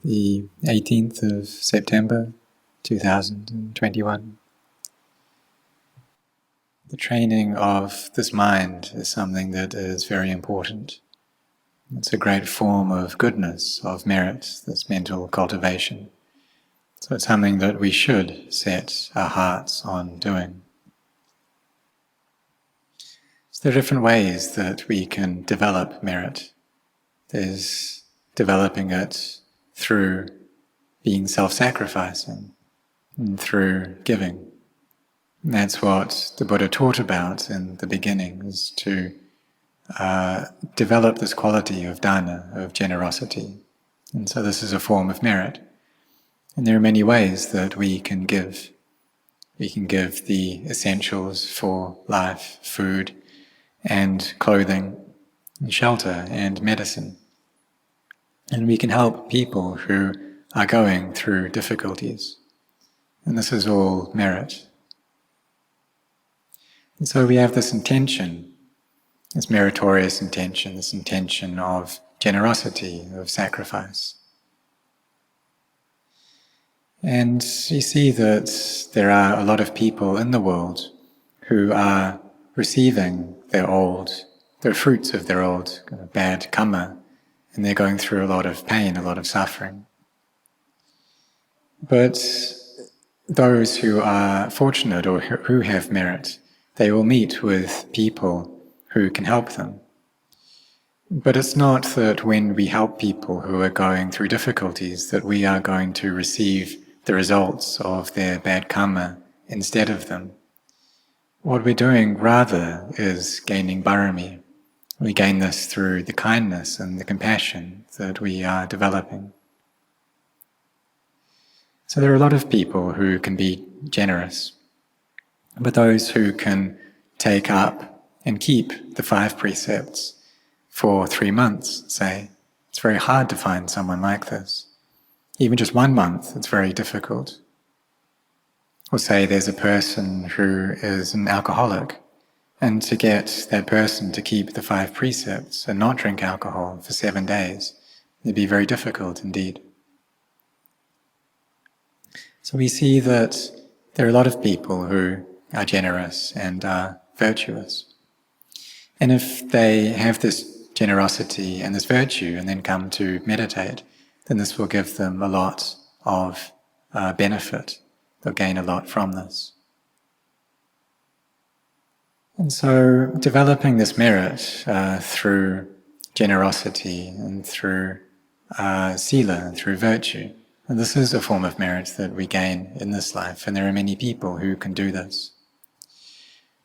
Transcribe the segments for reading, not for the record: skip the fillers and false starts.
the 18th of September 2021. The training of this mind is something that is very important. It's a great form of goodness, of merit, this mental cultivation. So it's something that we should set our hearts on doing. So there are different ways that we can develop merit. There's developing it through being self-sacrificing and through giving. And that's what the Buddha taught about in the beginning, is to develop this quality of dana, of generosity. And so this is a form of merit. And there are many ways that we can give. We can give the essentials for life, food and clothing, and shelter and medicine. And we can help people who are going through difficulties. And this is all merit. And so we have this intention, this meritorious intention, this intention of generosity, of sacrifice. And you see that there are a lot of people in the world who are receiving their fruits of their old bad karma, and they're going through a lot of pain, a lot of suffering. But those who are fortunate or who have merit, they will meet with people who can help them. But it's not that when we help people who are going through difficulties that we are going to receive the results of their bad karma instead of them. What we're doing rather is gaining barami. We gain this through the kindness and the compassion that we are developing. So there are a lot of people who can be generous, but those who can take up and keep the 5 precepts for 3 months, say, it's very hard to find someone like this. Even just 1 month, it's very difficult. Or say there's a person who is an alcoholic, and to get that person to keep the 5 precepts and not drink alcohol for 7 days, it'd be very difficult indeed. So we see that there are a lot of people who are generous and are virtuous. And if they have this generosity and this virtue and then come to meditate, then this will give them a lot of benefit. They'll gain a lot from this. And so developing this merit through generosity and through sila and through virtue, and this is a form of merit that we gain in this life, and there are many people who can do this.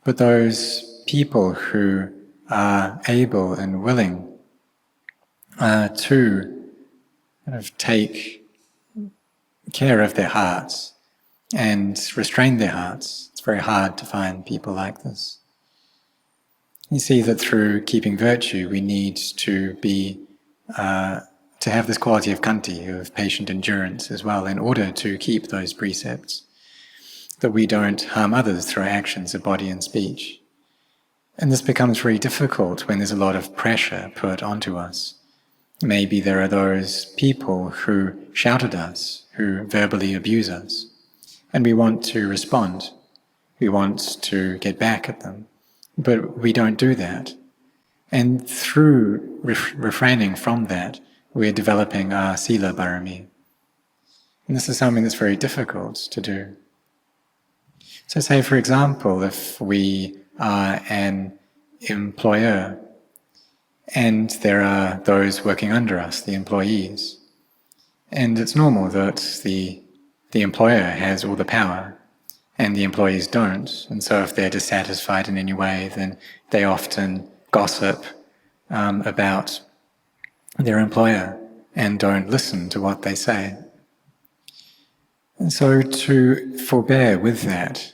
But those people who are able and willing to kind of take care of their hearts and restrain their hearts, it's very hard to find people like this. You see that through keeping virtue, we need to be to have this quality of khanti, of patient endurance as well, in order to keep those precepts, that we don't harm others through our actions of body and speech. And this becomes very difficult when there's a lot of pressure put onto us. Maybe there are those people who shout at us, who verbally abuse us, and we want to respond. We want to get back at them, but we don't do that. And through refraining from that, we're developing our sila barami. And this is something that's very difficult to do. So say, for example, if we are an employer and there are those working under us, the employees, and it's normal that the employer has all the power and the employees don't, and so if they're dissatisfied in any way, then they often gossip about their employer and don't listen to what they say. And so to forbear with that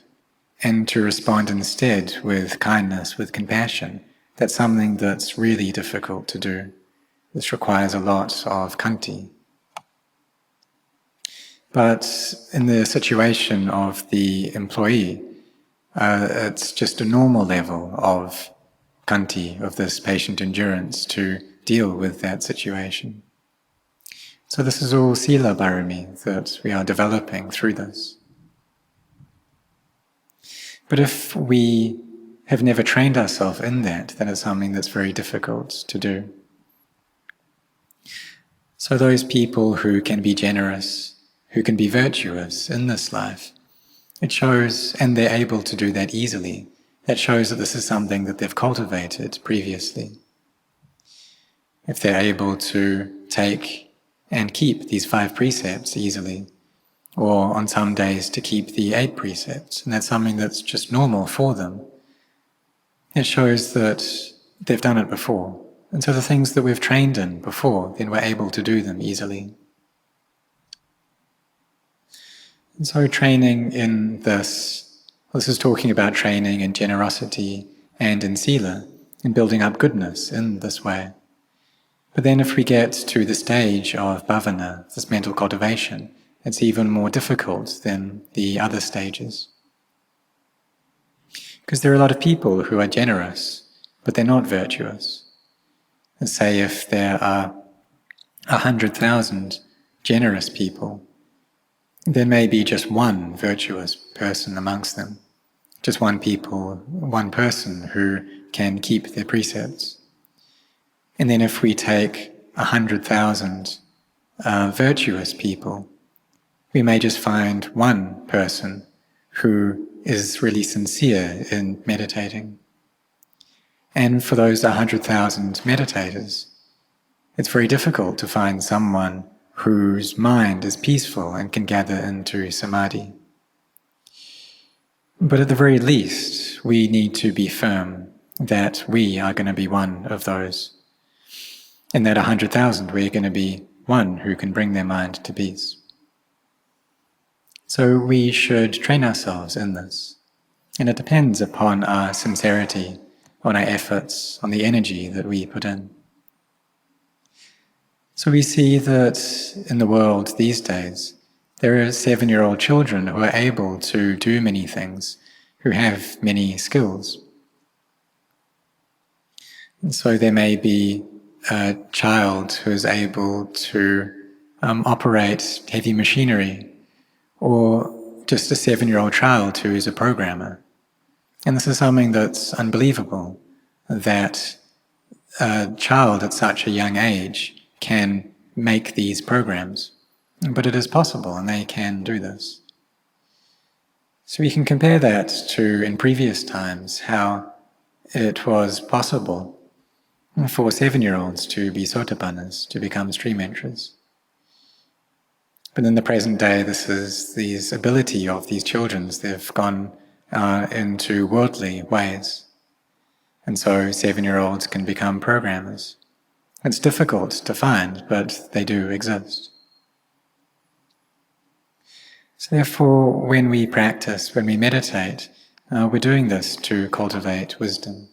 and to respond instead with kindness, with compassion, that's something that's really difficult to do. This requires a lot of khanti. But in the situation of the employee, it's just a normal level of khanti, of this patient endurance, to deal with that situation. So this is all Sila Bharami that we are developing through this. But if we have never trained ourselves in that, then it's something that's very difficult to do. So those people who can be generous, who can be virtuous in this life, it shows, and they're able to do that easily, that shows that this is something that they've cultivated previously. If they're able to take and keep these 5 precepts easily, or on some days to keep the 8 precepts, and that's something that's just normal for them, it shows that they've done it before. And so the things that we've trained in before, then we're able to do them easily. And so training in this is talking about training in generosity and in sila, and building up goodness in this way. But then if we get to the stage of bhavana, this mental cultivation, it's even more difficult than the other stages. Because there are a lot of people who are generous, but they're not virtuous. And say if there are 100,000 generous people, there may be just one virtuous person amongst them, just one person who can keep their precepts. And then if we take 100,000 virtuous people, we may just find one person who is really sincere in meditating. And for those 100,000 meditators, it's very difficult to find someone whose mind is peaceful and can gather into samadhi. But at the very least, we need to be firm that we are going to be one of those. In that 100,000, we're going to be one who can bring their mind to peace. So we should train ourselves in this. And it depends upon our sincerity, on our efforts, on the energy that we put in. So we see that in the world these days, there are 7-year-old children who are able to do many things, who have many skills. And so there may be a child who is able to operate heavy machinery, or just a 7-year-old child who is a programmer. And this is something that's unbelievable, that a child at such a young age can make these programs. But it is possible, and they can do this. So we can compare that to, in previous times, how it was possible for 7-year-olds to be sotapannas, to become stream enterers. But in the present day, this is the ability of these children. They've gone into worldly ways. And so 7-year-olds can become programmers. It's difficult to find, but they do exist. So therefore, when we practice, when we meditate, we're doing this to cultivate wisdom.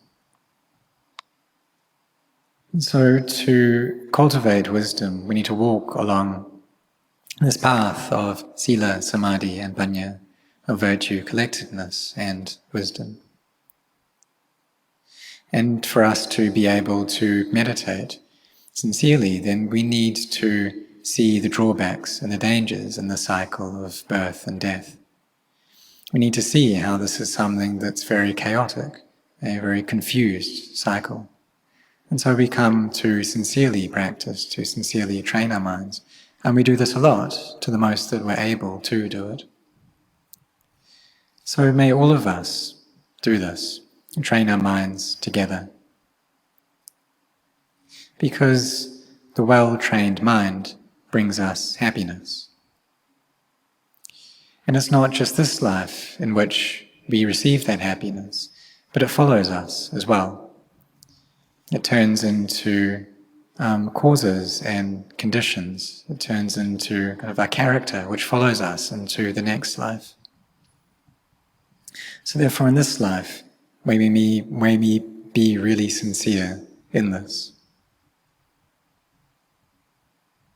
And so to cultivate wisdom, we need to walk along this path of sila, samadhi and panya, of virtue, collectedness and wisdom. And for us to be able to meditate sincerely, then we need to see the drawbacks and the dangers in the cycle of birth and death. We need to see how this is something that's very chaotic, a very confused cycle. And so we come to sincerely practice, to sincerely train our minds. And we do this a lot, to the most that we're able to do it. So may all of us do this, and train our minds together. Because the well-trained mind brings us happiness. And it's not just this life in which we receive that happiness, but it follows us as well. It turns into causes and conditions. It turns into kind of our character, which follows us into the next life. So therefore, in this life, may we be really sincere in this.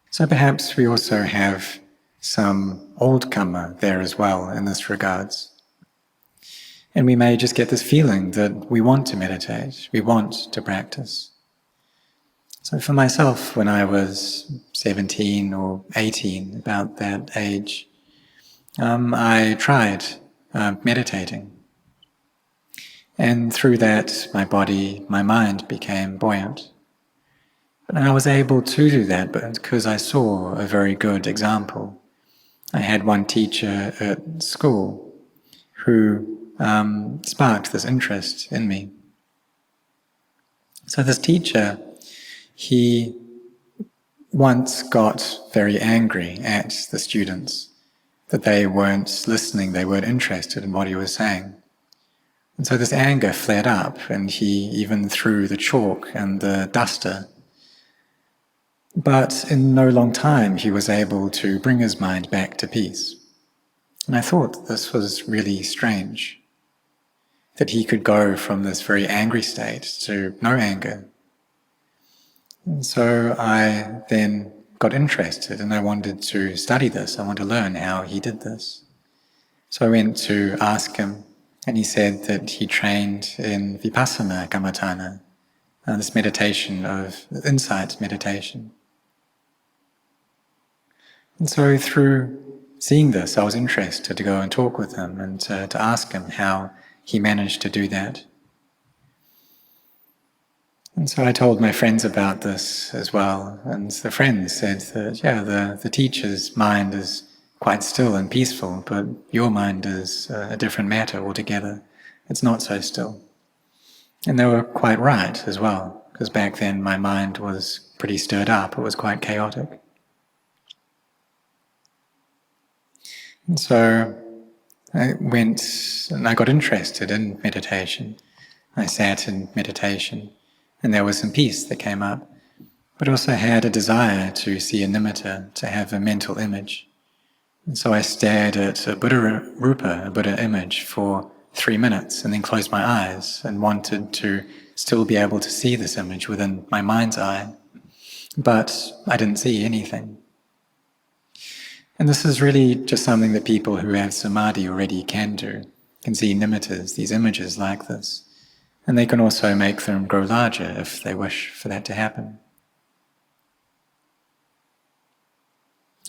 So perhaps we also have some old karma there as well in this regards. And we may just get this feeling that we want to meditate, we want to practice. So for myself, when I was 17 or 18, about that age, I tried meditating. And through that, my body, my mind became buoyant. And I was able to do that because I saw a very good example. I had one teacher at school who sparked this interest in me. So this teacher, he once got very angry at the students that they weren't listening, they weren't interested in what he was saying. And so this anger flared up, and he even threw the chalk and the duster. But in no long time, he was able to bring his mind back to peace. And I thought this was really strange, that he could go from this very angry state to no anger. And so I then got interested, and I wanted to study this. I wanted to learn how he did this. So I went to ask him, and he said that he trained in vipassana kammatthana, this meditation of insight meditation. And so through seeing this, I was interested to go and talk with him and to ask him how he managed to do that. And so I told my friends about this as well, and the friends said that, yeah, the teacher's mind is quite still and peaceful, but your mind is a different matter altogether. It's not so still. And they were quite right as well, because back then my mind was pretty stirred up, it was quite chaotic. And so I went and I got interested in meditation. I sat in meditation, and there was some peace that came up, but also had a desire to see a nimitta, to have a mental image. And so I stared at a Buddha rupa, a Buddha image, for 3 minutes, and then closed my eyes and wanted to still be able to see this image within my mind's eye. But I didn't see anything. And this is really just something that people who have samadhi already can do, can see nimittas, these images like this. And they can also make them grow larger if they wish for that to happen.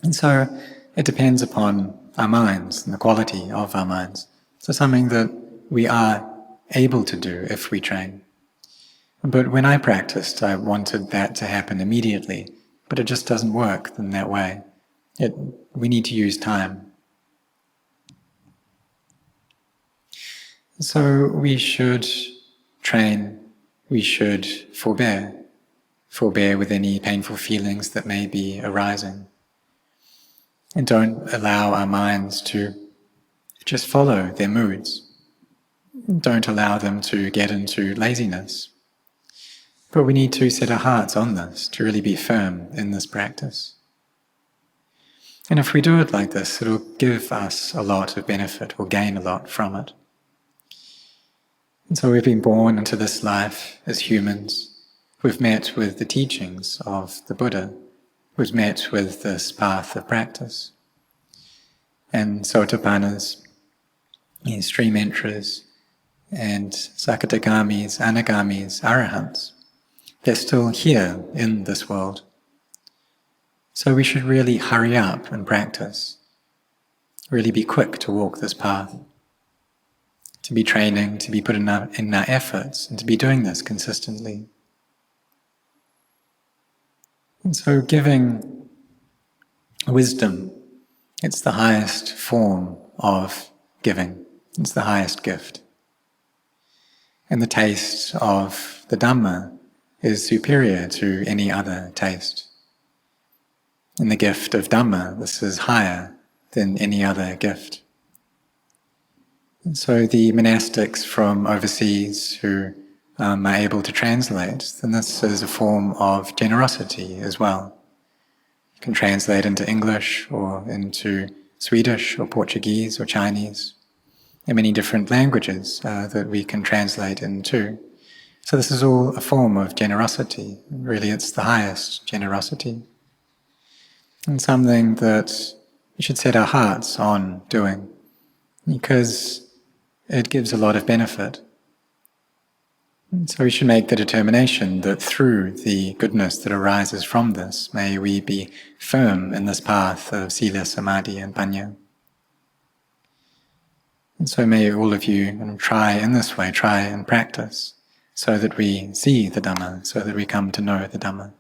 And so it depends upon our minds and the quality of our minds. So something that we are able to do if we train. But when I practiced, I wanted that to happen immediately, but it just doesn't work in that way. We need to use time. So we should train, we should forbear with any painful feelings that may be arising. And don't allow our minds to just follow their moods. Don't allow them to get into laziness. But we need to set our hearts on this, to really be firm in this practice. And if we do it like this, it'll give us a lot of benefit, we'll gain a lot from it. And so we've been born into this life as humans. We've met with the teachings of the Buddha. We've met with this path of practice. And Sotapannas, stream enterers, and Sakadagamis, Anagamis, Arahants, they're still here in this world. So we should really hurry up and practice, really be quick to walk this path, to be training, to be putting in our efforts, and to be doing this consistently. And so giving wisdom, it's the highest form of giving, it's the highest gift. And the taste of the Dhamma is superior to any other taste. In the gift of Dhamma, this is higher than any other gift. And so the monastics from overseas who are able to translate, then this is a form of generosity as well. You can translate into English or into Swedish or Portuguese or Chinese. There are many different languages that we can translate into. So this is all a form of generosity. Really, it's the highest generosity. And something that we should set our hearts on doing, because it gives a lot of benefit. So we should make the determination that through the goodness that arises from this, may we be firm in this path of sila, samadhi and panya. And so may all of you try in this way, try and practice, so that we see the Dhamma, so that we come to know the Dhamma.